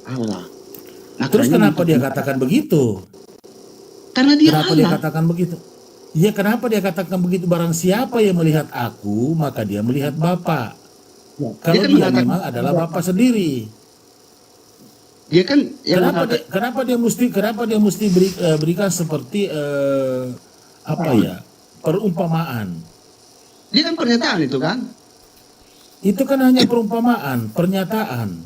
Allah. Terus Makanya kenapa dia minta- katakan begitu? Karena dia Kenapa dia Allah. katakan begitu? Ya kenapa dia katakan begitu? Barang siapa yang melihat aku, maka dia melihat Bapa. Ya, Kalau kan dia mengatakan memang adalah Bapa sendiri. dia kan yang mengatakan Kenapa dia mesti berikan seperti apa ya? Perumpamaan. dia kan pernyataan itu kan. Itu kan hanya perumpamaan, pernyataan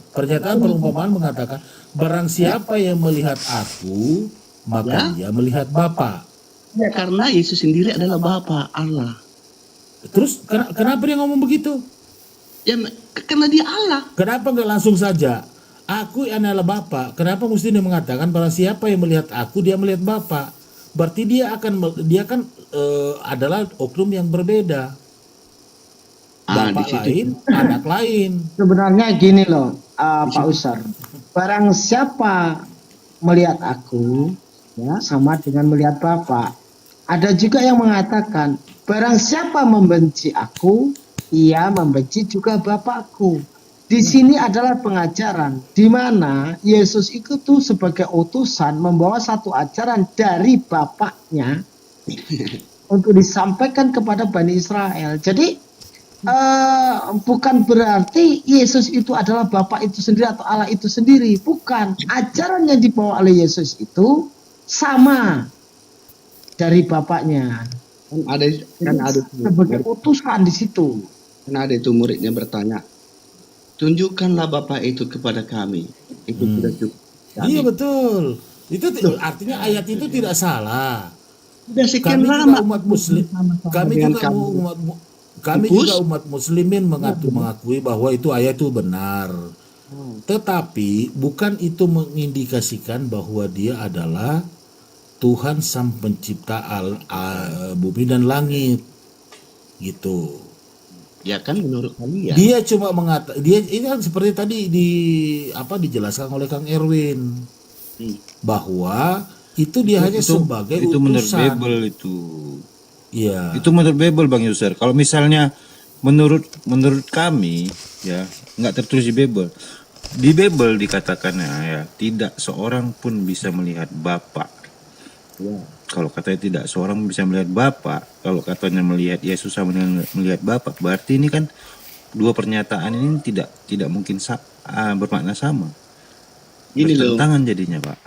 perumpamaan mengatakan barang siapa yang melihat aku, maka Ya. dia melihat Bapa. Ya, karena Yesus sendiri adalah Bapa Allah. Terus kenapa dia ngomong begitu? Ya, karena dia Allah. Kenapa nggak langsung saja? Aku adalah Bapa. Kenapa mesti dia mengatakan barang siapa yang melihat aku, dia melihat Bapa? Berarti dia kan adalah oknum yang berbeda. Di Bapak situ. lain, anak lain. Sebenarnya gini loh, Pak Usar. Barang siapa melihat aku, ya sama dengan melihat Bapak. Ada juga yang mengatakan, barang siapa membenci aku, ia membenci juga Bapakku. Di sini adalah pengajaran di mana Yesus itu tuh sebagai utusan membawa satu ajaran dari Bapaknya untuk disampaikan kepada Bani Israel. Jadi bukan berarti Yesus itu adalah Bapa itu sendiri atau Allah itu sendiri. Bukan. Ajaran yang dibawa oleh Yesus itu sama dari Bapaknya. Ada Sebagai utusan di situ. kan ada itu muridnya bertanya, tunjukkanlah Bapa itu kepada kami. Itu sudah cukup. Iya betul. Itu artinya ayat itu tidak salah. Sudah sekian Kami lama juga umat Muslim. Kami juga umat Muslimin mengakui bahwa itu ayat itu benar. Tetapi bukan itu mengindikasikan bahwa dia adalah Tuhan sang pencipta bumi dan langit. Gitu. Ya kan menurut kalian. Dia cuma ini kan seperti tadi dijelaskan oleh Kang Erwin bahwa itu dia hanya sebagai itu utusan. menurut Bible itu. Iya. Itu menurut Bible Bang Yusir. Kalau misalnya menurut kami ya nggak tertulis di Bible. Di Bible dikatakannya ya tidak seorang pun bisa melihat Bapa. Ya. Kalau katanya tidak seorang bisa melihat Bapa, kalau katanya melihat Yesus sama dengan melihat Bapa, berarti ini kan dua pernyataan ini tidak mungkin bermakna sama. Ini loh, Bertentangan jadinya, Pak.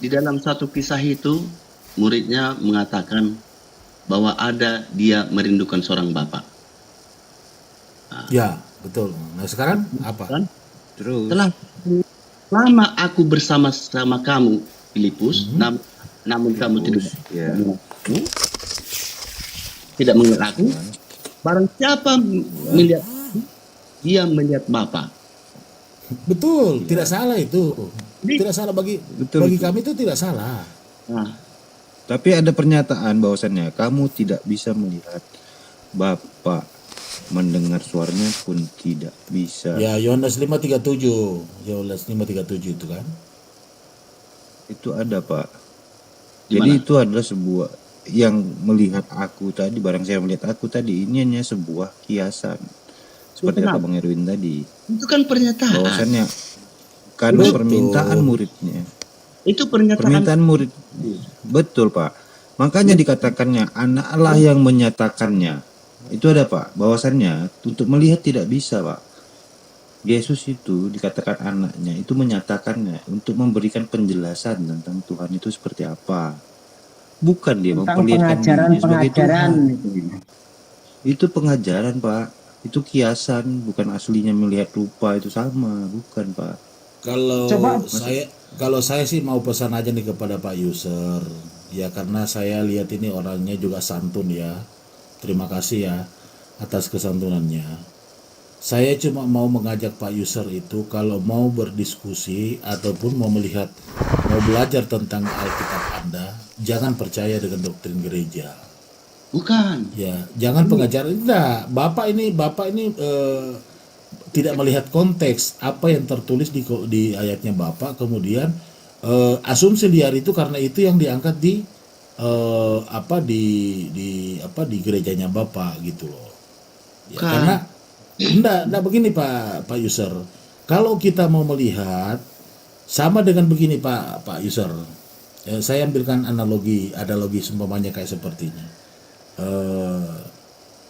di dalam satu kisah itu muridnya mengatakan bahwa dia merindukan seorang bapak. Ya, betul. Nah, sekarang apa? Kan? Terus Lama aku bersama-sama kamu, Filipus, namun kamu tidak mengenal aku. Barang siapa melihat aku, dia melihat Bapa. Betul, tidak salah itu. Tidak salah bagi kami itu tidak salah. Nah, tapi ada pernyataan bahwasannya kamu tidak bisa melihat Bapa, mendengar suaranya pun tidak bisa. Ya, Yohanes 5:37. Yohanes 5:37 itu kan. Itu ada, Pak. Gimana? Jadi itu adalah sebuah yang melihat aku tadi, barang saya melihat aku tadi, ini hanya sebuah kiasan. Seperti kata Bang Erwin tadi. itu kan pernyataan. Bahwasannya karena Betul. permintaan muridnya. Itu pernyataan. Permintaan murid. Betul, Pak. Makanya dikatakannya anak Allah yang menyatakannya. Itu ada, Pak. Bahwasannya untuk melihat tidak bisa, Pak. Yesus itu dikatakan anaknya, itu menyatakannya untuk memberikan penjelasan tentang Tuhan itu seperti apa. Bukan dia Tentang memperlihatkan dirinya sebagai pengajaran. Tuhan. Itu pengajaran, Pak. Itu kiasan, bukan aslinya melihat rupa itu sama, bukan, Pak. Kalau saya sih mau pesan aja nih kepada Pak User. Ya karena saya lihat ini orangnya juga santun ya. Terima kasih ya atas kesantunannya. Saya cuma mau mengajak Pak User itu kalau mau berdiskusi ataupun mau belajar tentang Alkitab Anda, jangan percaya dengan doktrin gereja. Bukan. Ya, jangan pengajaran enggak. Bapak ini tidak melihat konteks apa yang tertulis di ayatnya Bapak, kemudian asumsi liar itu karena itu yang diangkat di gerejanya Bapak gitu loh. Ya, karena enggak begini Pak User. Kalau kita mau melihat Sama dengan begini Pak User. Saya ambilkan analogi seumpamanya kayak seperti ini.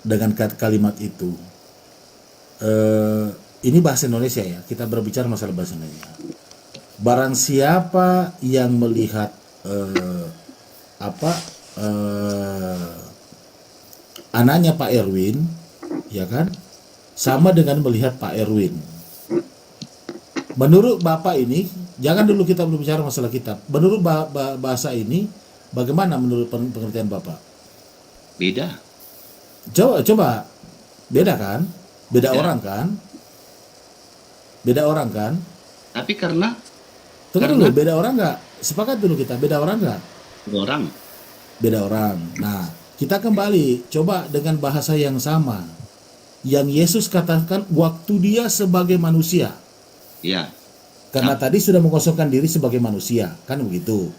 Dengan kalimat itu. Ini bahasa Indonesia ya. Kita berbicara masalah bahasa Indonesia. Barang siapa yang melihat anaknya Pak Erwin, ya kan, sama dengan melihat Pak Erwin. Menurut Bapak ini, jangan dulu kita berbicara masalah kitab. Menurut bahasa ini, bagaimana menurut pengertian Bapak? Beda. Coba, beda kan? Beda Ya. orang kan? Beda orang kan? Tapi karena Tunggu dulu, beda orang nggak? Sepakat dulu kita, beda orang nggak? orang, Beda orang. Nah, kita kembali, coba dengan bahasa yang sama. Yang Yesus katakan waktu dia sebagai manusia. ya, Karena tadi sudah mengosongkan diri sebagai manusia, kan begitu?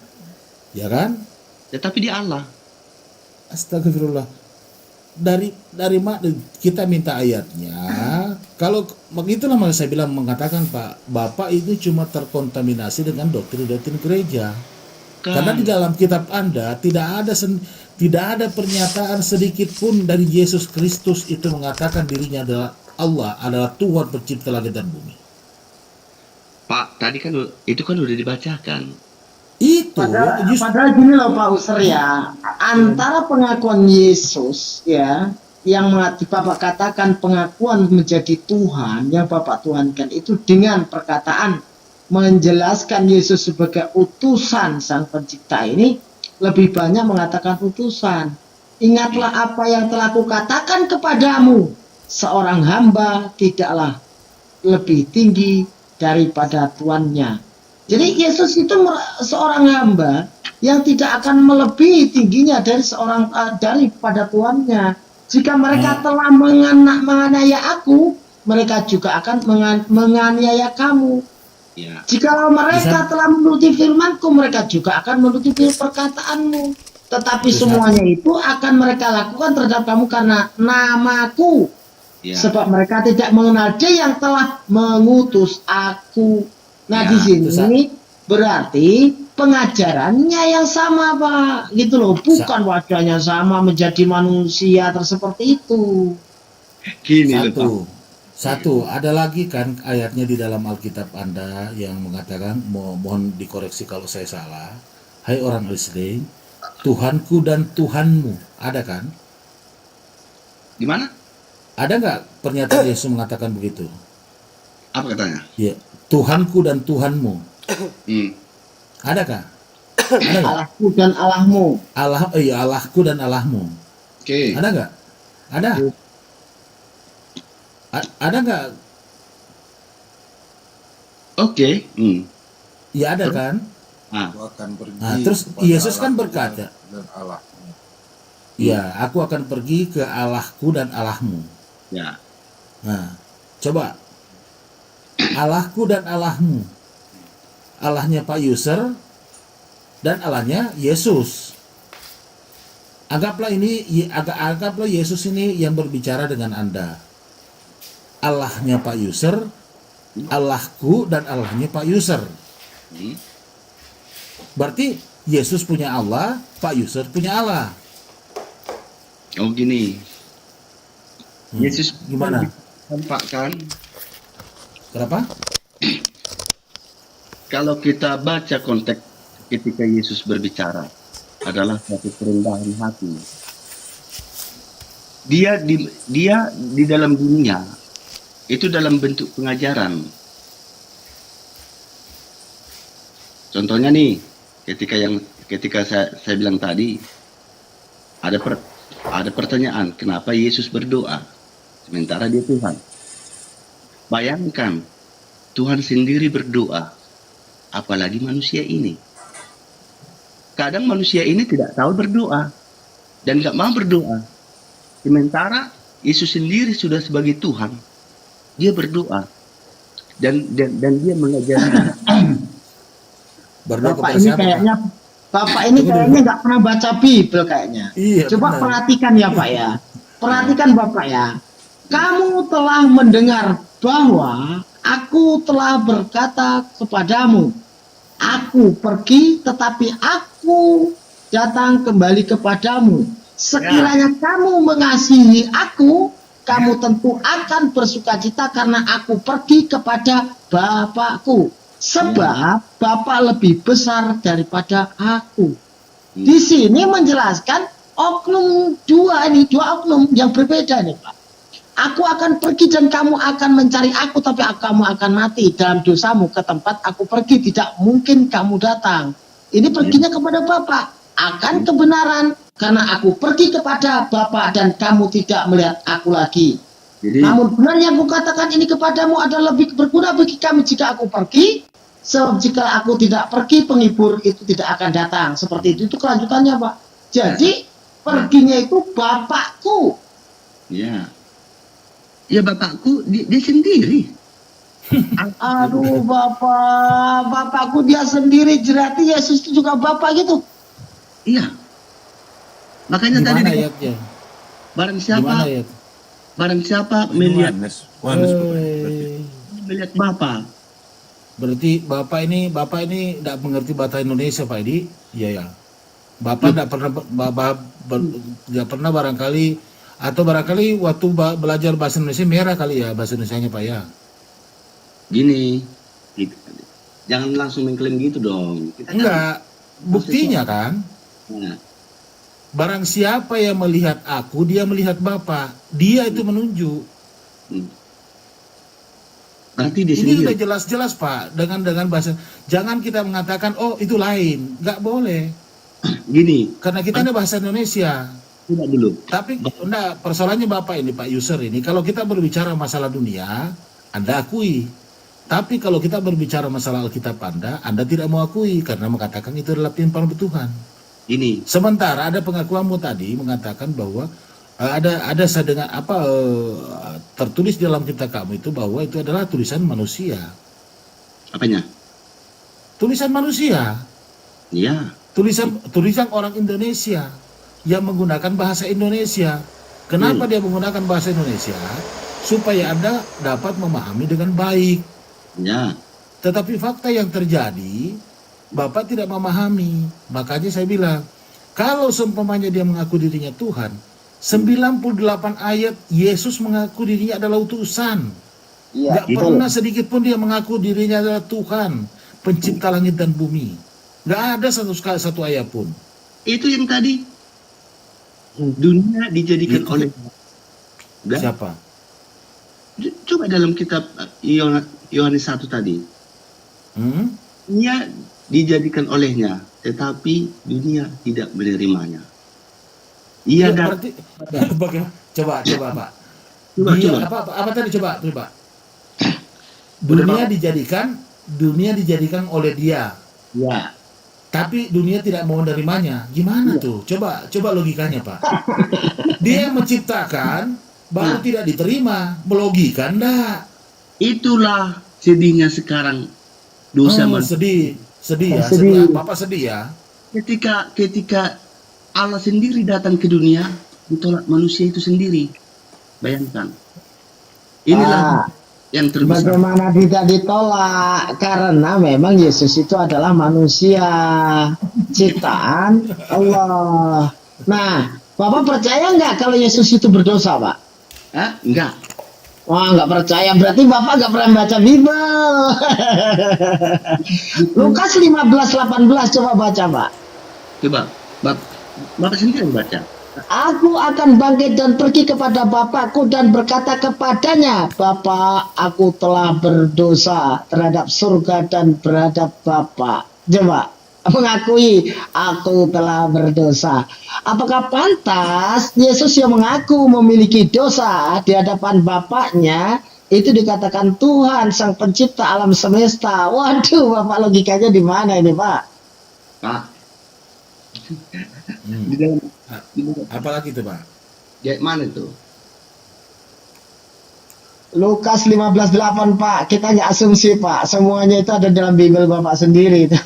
Ya kan? tetapi dia Allah. Astagfirullah. Dari kita minta ayatnya. Kalau begitulah maka saya bilang mengatakan Pak, Bapak itu cuma terkontaminasi dengan doktrin-doktrin gereja. Karena di dalam kitab Anda tidak ada pernyataan sedikit pun dari Yesus Kristus itu mengatakan dirinya adalah Allah, adalah Tuhan pencipta langit dan bumi. Pak, tadi kan itu kan udah dibacakan. Itu Padahal gini loh Pak User ya, antara pengakuan Yesus ya, yang Bapak katakan pengakuan menjadi Tuhan, yang Bapak tuhankan itu dengan perkataan menjelaskan Yesus sebagai utusan Sang Pencipta ini, lebih banyak mengatakan utusan. Ingatlah apa yang telah kukatakan kepadamu, seorang hamba tidaklah lebih tinggi daripada tuannya. Jadi Yesus itu seorang hamba yang tidak akan melebihi tingginya daripada tuannya. Jika mereka telah menganiaya aku, mereka juga akan menganiaya kamu. Ya, Jikalau mereka telah menuruti firmanku, mereka juga akan menuruti perkataanmu. Tetapi semuanya itu akan mereka lakukan terhadap kamu karena namaku. ya. Sebab mereka tidak mengenal Dia yang telah mengutus aku. Nah, Ya, di sini berarti pengajarannya yang sama, Pak. Gitu loh, bukan wajahnya sama menjadi manusia seperti itu. Gini loh, Pak. Satu, ada lagi kan ayatnya di dalam Alkitab Anda yang mengatakan, mohon dikoreksi kalau saya salah. Hai orang Israel, Tuhanku dan Tuhanmu, ada kan? Di mana? Ada nggak pernyataan Yesus mengatakan begitu? Apa katanya? Ya, Tuhanku dan Tuhanmu, adakah? Ada nggak? Allahku dan Allahmu. Allahku dan Allahmu, Oke. ada nggak? Ada? Ada nggak? Oke. Ya ada kan? Ah, Aku akan pergi Nah, terus kepada Yesus kan Allah berkata, dan Allah. ya, aku akan pergi ke Allahku dan Allahmu. ya. Nah, coba Allahku dan Allahmu, Allahnya Pak User dan Allahnya Yesus. Anggaplah Yesus ini yang berbicara dengan Anda. Allahnya Pak User, Allahku dan Allahnya Pak User. Berarti Yesus punya Allah, Pak User punya Allah. Oh gini. Yesus Gimana? tampakkan Kenapa? kalau kita baca konteks ketika Yesus berbicara adalah satu kerendahan hati. Dia di dalam dunia itu dalam bentuk pengajaran. Contohnya nih, ketika saya bilang tadi ada pertanyaan, kenapa Yesus berdoa sementara dia Tuhan? Bayangkan, Tuhan sendiri berdoa, apalagi manusia ini. Kadang manusia ini tidak tahu berdoa dan nggak mau berdoa. Sementara Yesus sendiri sudah sebagai Tuhan, dia berdoa dan dia mengajari. Berdoa Bapak kepada ini siapa, Pak? kayaknya Bapak ini kayaknya nggak pernah baca Bible kayaknya. Iya, Coba benar. perhatikan ya Pak ya. Perhatikan Bapak ya. Kamu telah mendengar bahwa aku telah berkata kepadamu. Aku pergi, tetapi aku datang kembali kepadamu. Sekiranya kamu mengasihi aku, kamu tentu akan bersukacita karena aku pergi kepada Bapakku. Sebab Bapa lebih besar daripada aku. Di sini menjelaskan oknum dua oknum yang berbeda nih Pak. Aku akan pergi dan kamu akan mencari aku, tapi kamu akan mati dalam dosamu ke tempat aku pergi. Tidak mungkin kamu datang. Ini perginya kepada Bapa. Akan kebenaran, karena aku pergi kepada Bapa dan kamu tidak melihat aku lagi. Jadi Namun benar yang kukatakan ini kepadamu adalah lebih berguna bagi kami jika aku pergi. Sebab jika aku tidak pergi, penghibur itu tidak akan datang. Seperti itu kelanjutannya Pak. Jadi perginya itu Bapakku. ya, ya Bapakku dia sendiri. Aduh Bapakku dia sendiri, berarti Yesus itu juga Bapak gitu. Iya. Makanya Di tadi mana ayatnya? barang Di siapa mana ayat? melihat Yohanes pokoknya berarti. melihat Bapa. Berarti Bapak ini tidak mengerti bahasa Indonesia Pak Edi? Iya ya. Bapak tidak pernah tidak pernah barangkali, atau barangkali waktu belajar bahasa Indonesia merah kali ya bahasa Indonesianya Pak ya. Gini, jangan langsung mengklaim gitu dong. Kita kan Enggak, buktinya kan Nah, barang siapa yang melihat aku dia melihat Bapa. Dia itu menunjuk. berarti dia Ini sendiri. sudah jelas-jelas Pak dengan bahasa. Jangan kita mengatakan oh itu lain, nggak boleh. Gini, Karena kita ini bahasa Indonesia. tidak dulu. Tapi enggak, persoalannya Bapak ini Pak User ini, kalau kita berbicara masalah dunia, Anda akui. Tapi kalau kita berbicara masalah Alkitab Anda tidak mau akui karena mengatakan itu adalah firman Tuhan. Gini, Sementara ada pengakuanmu tadi mengatakan bahwa ada sedengan tertulis dalam kitab kamu itu bahwa itu adalah tulisan manusia. apanya? Tulisan manusia, Ya, tulisan orang Indonesia yang menggunakan bahasa Indonesia. Kenapa dia menggunakan bahasa Indonesia? Supaya Anda dapat memahami dengan baik. ya. Tetapi fakta yang terjadi, Bapak tidak memahami. Makanya saya bilang, kalau seumpamanya dia mengaku dirinya Tuhan, 98 ayat Yesus mengaku dirinya adalah utusan. Iya, Gak pernah sedikit pun dia mengaku dirinya adalah Tuhan, pencipta langit dan bumi. Gak ada satu ayat pun. Itu yang tadi dunia dijadikan Itu. oleh. Udah? Siapa? Coba dalam kitab Yohanes 1 tadi. Dunia dijadikan olehnya, tetapi dunia tidak menerimanya. Iya, dan berarti coba Pak. Coba. Apa tadi coba. Dunia dijadikan oleh dia. Ya, Tapi dunia tidak mau menerimanya. Gimana tuh? Coba logikanya Pak. Dia yang menciptakan, baru tidak diterima. Melogikan enggak? itulah sedihnya sekarang dosa manusia. Sedih ya. Sedih. Bapak sedih ya. Ketika Allah sendiri datang ke dunia, ditolak manusia itu sendiri. Bayangkan. Inilah yang terbesar. Bagaimana tidak ditolak? Karena memang Yesus itu adalah manusia, ciptaan Allah. Nah, Bapak percaya nggak kalau Yesus itu berdosa, Pak? Hah? Enggak. Wah, nggak percaya. Berarti Bapak nggak pernah baca Bible. Lukas 15:18 coba baca, Pak. Coba, Bapak sendiri yang baca. Aku akan bangkit dan pergi kepada Bapakku dan berkata kepadanya, Bapa, aku telah berdosa terhadap surga dan terhadap Bapa. Coba, mengakui aku telah berdosa. Apakah pantas Yesus yang mengaku memiliki dosa di hadapan Bapaknya itu dikatakan Tuhan sang pencipta alam semesta? Waduh, Bapak logikanya di mana ini, Pak? Pak. Di dalam Apalagi itu Pak? ayat mana itu? Lukas 15:8 Pak, kita nggak asumsi Pak, semuanya itu ada dalam Bible Bapak sendiri itu.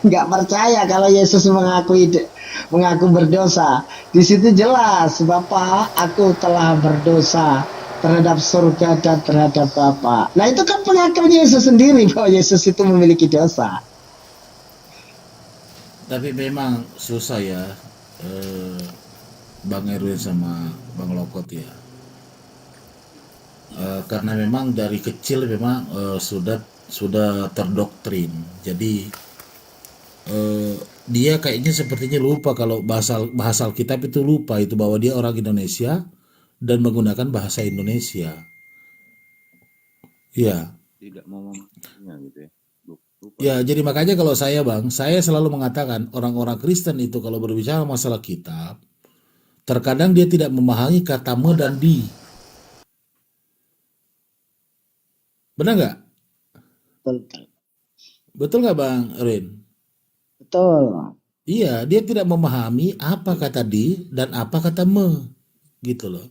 Nggak percaya kalau Yesus mengakui mengaku berdosa. Di situ jelas, Bapak, aku telah berdosa terhadap surga dan terhadap Bapa. Nah, itu kan pengakuan Yesus sendiri bahwa Yesus itu memiliki dosa. Tapi memang susah ya, eh, Bang Erwin sama Bang Lokot ya. Karena memang dari kecil memang sudah terdoktrin. Jadi dia kayaknya sepertinya lupa kalau bahasa bahasa Alkitab itu, lupa itu bahwa dia orang Indonesia dan menggunakan bahasa Indonesia. Iya. Tidak mau memahaminya gitu ya. Lupa. Ya, jadi makanya kalau saya selalu mengatakan orang-orang Kristen itu kalau berbicara masalah kitab, terkadang dia tidak memahami kata me dan di. Benar nggak? Betul. Betul nggak Bang Rin? Betul. Iya, dia tidak memahami apa kata di dan apa kata me, gitu loh.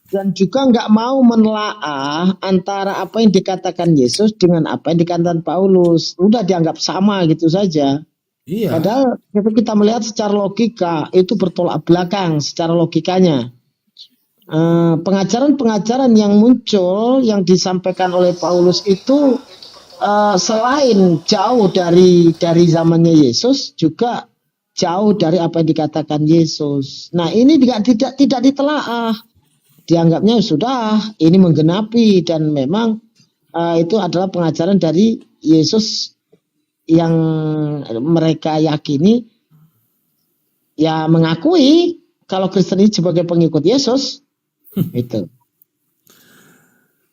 Dan juga nggak mau menelaah antara apa yang dikatakan Yesus dengan apa yang dikatakan Paulus. Udah dianggap sama gitu saja. Iya, Padahal itu kita melihat secara logika itu bertolak belakang secara logikanya. Pengajaran-pengajaran yang muncul yang disampaikan oleh Paulus itu selain jauh dari zamannya Yesus, juga jauh dari apa yang dikatakan Yesus. Nah, ini tidak ditelaah. Dianggapnya sudah ini menggenapi, dan memang itu adalah pengajaran dari Yesus yang mereka yakini, ya mengakui kalau Kristen ini sebagai pengikut Yesus. Itu.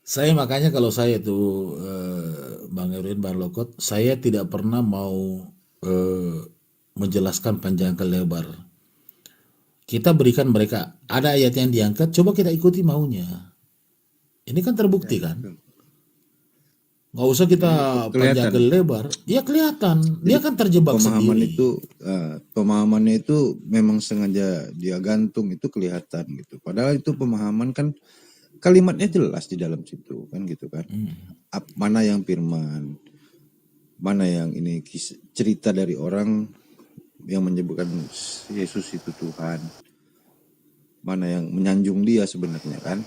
saya makanya kalau saya tuh Bang Erwin, Bang Lokot, saya tidak pernah mau menjelaskan panjang ke lebar. Kita berikan mereka, ada ayat yang diangkat, coba kita ikuti maunya. Ini kan terbukti kan? Nggak usah kita panjang ke lebar. Ya kelihatan, dia kan terjebak Pemahaman sendiri. itu pemahamannya itu memang sengaja dia gantung, itu kelihatan gitu. Padahal itu pemahaman kan kalimatnya jelas di dalam situ kan gitu kan. Mana yang firman, mana yang ini cerita dari orang yang menyebutkan Yesus itu Tuhan, mana yang menyanjung dia sebenarnya kan,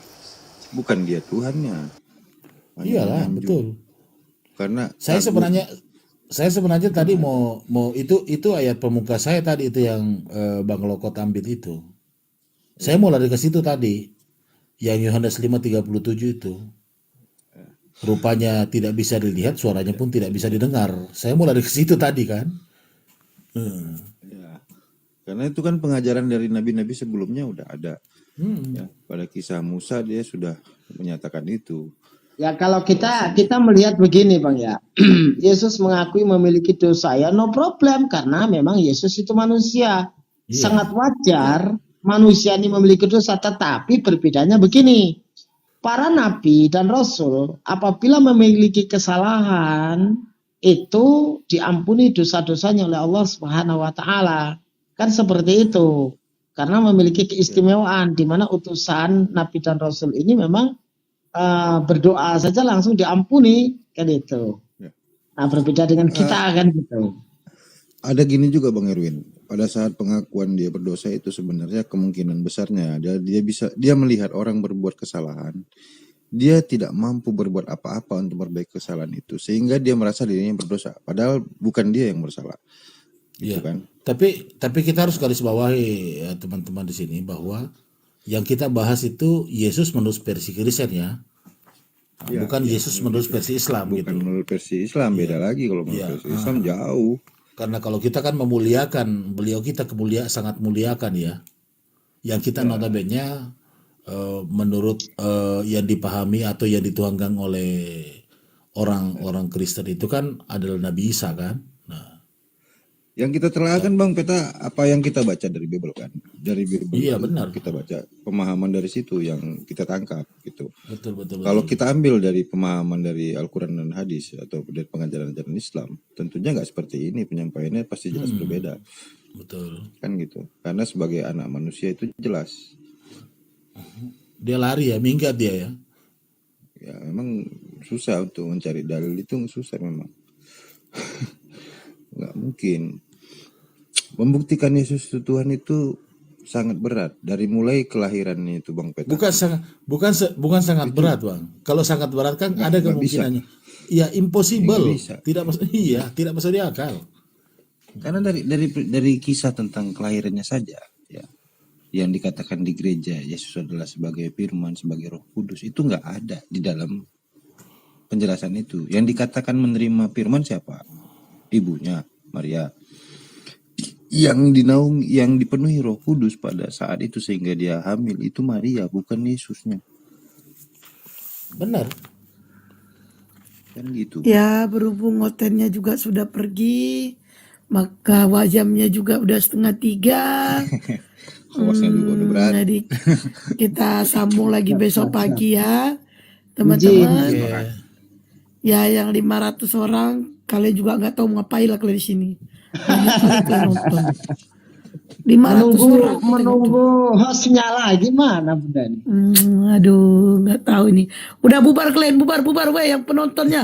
bukan dia Tuhannya, hanya Iyalah, menyanjung. betul. Karena Saya sebenarnya tadi mau itu ayat pembuka saya tadi itu yang Bang Lokot ambil itu. Saya mau lari ke situ tadi. Yang Yohanes 5:37 itu. Rupanya tidak bisa dilihat, suaranya pun tidak bisa didengar. Saya mau lari ke situ tadi kan. ya, karena itu kan pengajaran dari nabi-nabi sebelumnya udah ada. Ya, pada kisah Musa dia sudah menyatakan itu. Ya kalau kita melihat begini Bang ya, Yesus mengakui memiliki dosa, ya no problem, karena memang Yesus itu manusia. Iya. Sangat wajar manusia ini memiliki dosa, tetapi berbedanya begini. Para nabi dan rasul apabila memiliki kesalahan itu diampuni dosa-dosanya oleh Allah Subhanahu wa taala. Kan seperti itu. Karena memiliki keistimewaan di mana utusan nabi dan rasul ini memang berdoa saja langsung diampuni kan itu. Ya. Nah, berbeda dengan kita kan gitu. Ada gini juga Bang Erwin, pada saat pengakuan dia berdosa itu sebenarnya kemungkinan besarnya dia melihat orang berbuat kesalahan, dia tidak mampu berbuat apa-apa untuk memperbaiki kesalahan itu, sehingga dia merasa dirinya berdosa, padahal bukan dia yang bersalah. Gitu Iya. kan? Tapi kita harus garis bawahi ya, teman-teman di sini, bahwa yang kita bahas itu Yesus menurut versi Kristen ya. Ya, Bukan Yesus menurut versi Islam bukan gitu. menurut versi Islam, beda lagi kalau menurut versi Islam jauh. Karena kalau kita kan memuliakan beliau, kita sangat muliakan ya. Yang kita notabene menurut yang dipahami atau yang dituangkan oleh orang-orang Kristen itu kan adalah Nabi Isa kan. Nah, Yang kita telahkan Bang Peta, apa yang kita baca dari Bible kan? Dari Bible iya itu benar. kita baca pemahaman dari situ yang kita tangkap gitu. Betul. Kalau kita ambil dari pemahaman dari Al-Quran dan Hadis atau dari pengajaran-ajaran Islam, tentunya nggak seperti ini, penyampaiannya pasti jelas berbeda. Betul. Kan gitu. Karena sebagai anak manusia itu jelas. Dia lari ya, minggat dia ya. Ya memang susah untuk mencari dalil, itu susah memang. Nggak mungkin. Membuktikan Yesus itu Tuhan itu sangat berat dari mulai kelahirannya itu Bang Peter. Bukan sangat berat, Bang. Kalau sangat berat kan ada nggak bisa. kemungkinannya. Ya impossible. Nggak bisa. Tidak masuk tidak masuk di akal. Karena dari kisah tentang kelahirannya saja, ya, yang dikatakan di gereja Yesus adalah sebagai Firman, sebagai Roh Kudus, itu nggak ada di dalam penjelasan itu. Yang dikatakan menerima Firman siapa? Ibunya Maria. Yang dipenuhi Roh Kudus pada saat itu sehingga dia hamil itu Maria, bukan Yesusnya. Benar. Kan gitu. Ya, berhubung hotelnya juga sudah pergi, maka wajamnya juga udah 2:30. Hawasnya juga udah berat. Jadi kita sambung lagi besok pagi ya, Izin. teman-teman. Oke. Ya, yang 500 orang, kalian juga nggak tahu ngapain lah kalian di sini. Banyak kali kalian nonton. 500 orang. Menunggu hostnya lagi mana Bunda nih? Aduh, nggak tahu ini. Udah bubar kalian, bubar, weh yang penontonnya.